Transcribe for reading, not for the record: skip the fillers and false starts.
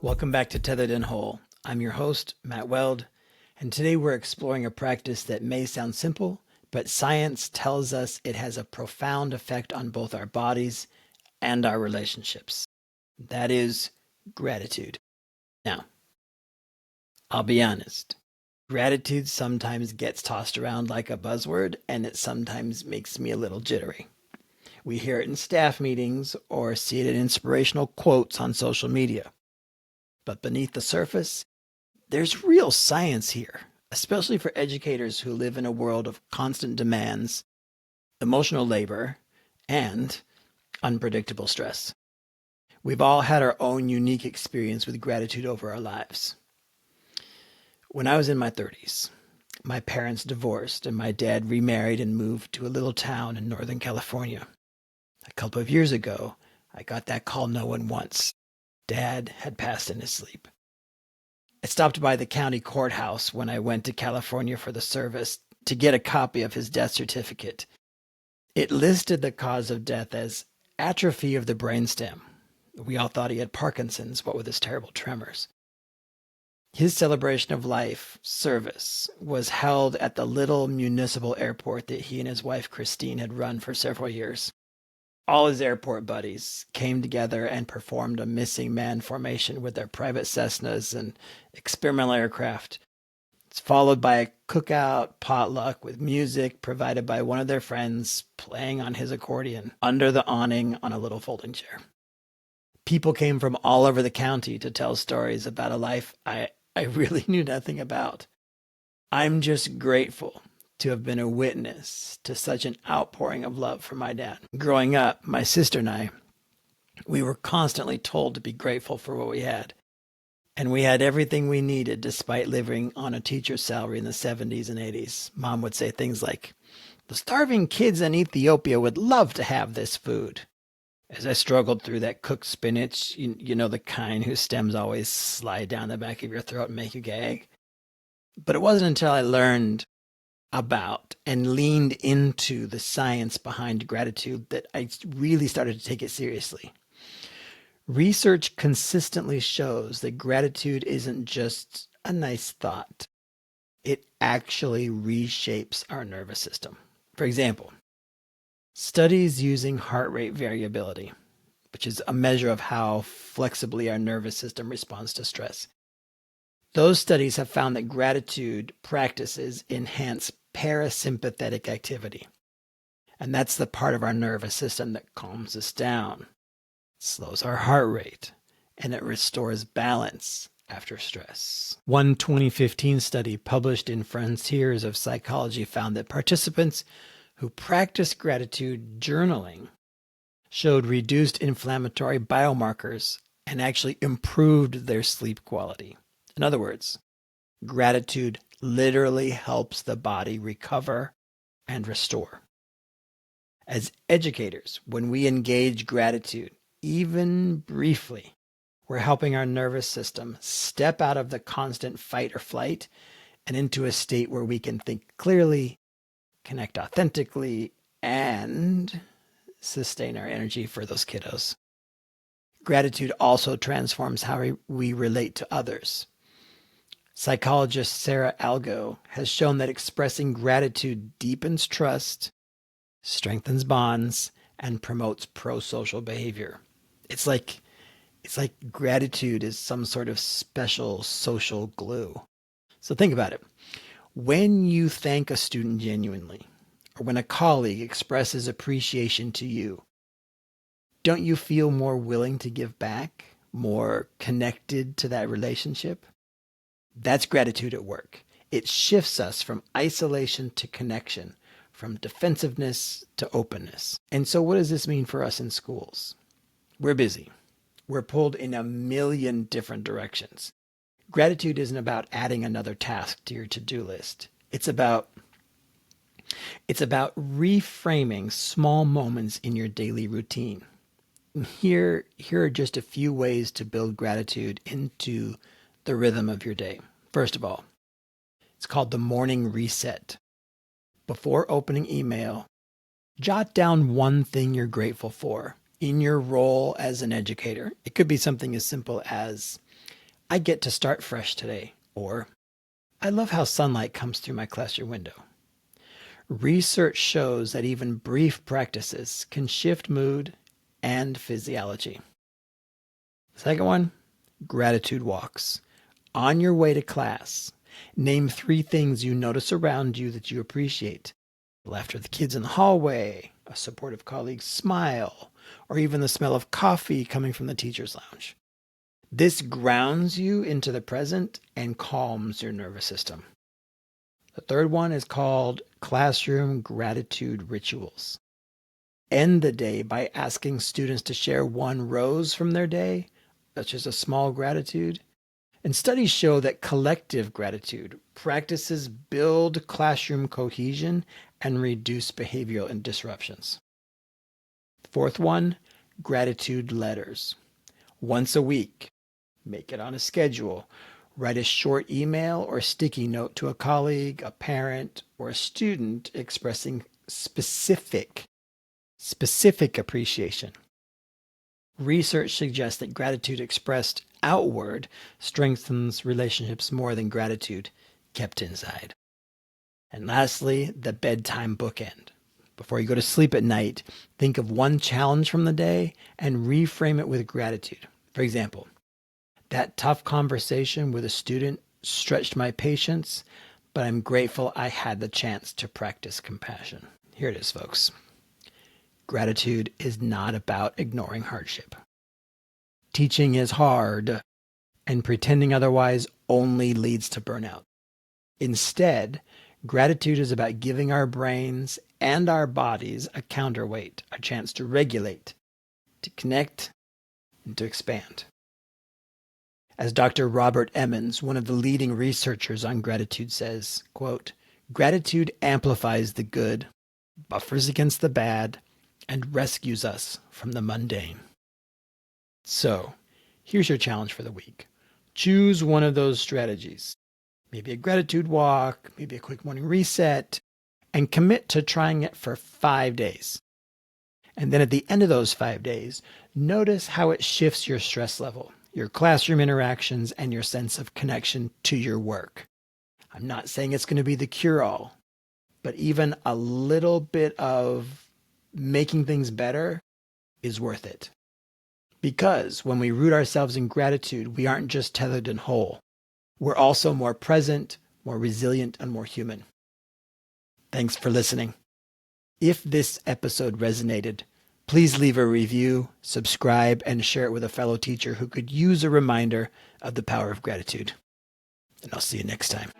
Welcome back to Tethered and Whole. I'm your host, Matt Weld, and today we're exploring a practice that may sound simple, but science tells us it has a profound effect on both our bodies and our relationships. That is gratitude. Now, I'll be honest. Gratitude sometimes gets tossed around like a buzzword, and it sometimes makes me a little jittery. We hear it in staff meetings or see it in inspirational quotes on social media. But beneath the surface, there's real science here, especially for educators who live in a world of constant demands, emotional labor, and unpredictable stress. We've all had our own unique experience with gratitude over our lives. When I was in my 30s, my parents divorced and my dad remarried and moved to a little town in Northern California. A couple of years ago, I got that call no one wants. Dad had passed in his sleep. I stopped by the county courthouse when I went to California for the service to get a copy of his death certificate. It listed the cause of death as atrophy of the brainstem. We all thought he had Parkinson's, what with his terrible tremors. His celebration of life service was held at the little municipal airport that he and his wife Christine had run for several years. All his airport buddies came together and performed a missing man formation with their private Cessnas and experimental aircraft. It's followed by a cookout potluck with music provided by one of their friends playing on his accordion under the awning on a little folding chair. People came from all over the county to tell stories about a life I really knew nothing about. I'm just grateful to have been a witness to such an outpouring of love for my dad. Growing up, my sister and I, we were constantly told to be grateful for what we had. And we had everything we needed despite living on a teacher's salary in the 70s and 80s. Mom would say things like, "The starving kids in Ethiopia would love to have this food." As I struggled through that cooked spinach, you know, the kind whose stems always slide down the back of your throat and make you gag. But it wasn't until I learned about and leaned into the science behind gratitude that I really started to take it seriously. Research consistently shows that gratitude isn't just a nice thought. It actually reshapes our nervous system. For example, studies using heart rate variability, which is a measure of how flexibly our nervous system responds to stress. Those studies have found that gratitude practices enhance parasympathetic activity. And that's the part of our nervous system that calms us down, slows our heart rate, and it restores balance after stress. One 2015 study published in Frontiers of Psychology found that participants who practiced gratitude journaling showed reduced inflammatory biomarkers and actually improved their sleep quality. In other words, gratitude literally helps the body recover and restore. As educators, when we engage gratitude, even briefly, we're helping our nervous system step out of the constant fight or flight and into a state where we can think clearly, connect authentically, and sustain our energy for those kiddos. Gratitude also transforms how we relate to others. Psychologist Sarah Algo has shown that expressing gratitude deepens trust, strengthens bonds, and promotes pro-social behavior. It's like gratitude is some sort of special social glue. So think about it. When you thank a student genuinely, or when a colleague expresses appreciation to you, don't you feel more willing to give back, more connected to that relationship? That's gratitude at work. It shifts us from isolation to connection, from defensiveness to openness. And so what does this mean for us in schools? We're busy. We're pulled in a million different directions. Gratitude isn't about adding another task to your to-do list. It's about reframing small moments in your daily routine. Here are just a few ways to build gratitude into the rhythm of your day. First of all, it's called the morning reset. Before opening email, jot down one thing you're grateful for in your role as an educator. It could be something as simple as, I get to start fresh today, or I love how sunlight comes through my classroom window. Research shows that even brief practices can shift mood and physiology. Second one, gratitude walks. On your way to class, name 3 things you notice around you that you appreciate. The laughter of the kids in the hallway, a supportive colleague's smile, or even the smell of coffee coming from the teacher's lounge. This grounds you into the present and calms your nervous system. The third one is called classroom gratitude rituals. End the day by asking students to share 1 rose from their day, such as a small gratitude. And studies show that collective gratitude practices build classroom cohesion and reduce behavioral and disruptions. Fourth one, gratitude letters. Once a week, make it on a schedule. Write a short email or sticky note to a colleague, a parent, or a student expressing specific appreciation. Research suggests that gratitude expressed outward strengthens relationships more than gratitude kept inside. And lastly, the bedtime bookend. Before you go to sleep at night, think of 1 challenge from the day and reframe it with gratitude. For example, that tough conversation with a student stretched my patience, but I'm grateful I had the chance to practice compassion. Here it is, folks. Gratitude is not about ignoring hardship. Teaching is hard, and pretending otherwise only leads to burnout. Instead, gratitude is about giving our brains and our bodies a counterweight, a chance to regulate, to connect, and to expand. As Dr. Robert Emmons, one of the leading researchers on gratitude, says, quote, "Gratitude amplifies the good, buffers against the bad, and rescues us from the mundane." So, here's your challenge for the week. Choose one of those strategies. Maybe a gratitude walk, maybe a quick morning reset, and commit to trying it for 5 days. And then at the end of those 5 days, notice how it shifts your stress level, your classroom interactions, and your sense of connection to your work. I'm not saying it's going to be the cure-all, but even a little bit of making things better is worth it. Because when we root ourselves in gratitude, we aren't just tethered and whole. We're also more present, more resilient, and more human. Thanks for listening. If this episode resonated, please leave a review, subscribe, and share it with a fellow teacher who could use a reminder of the power of gratitude. And I'll see you next time.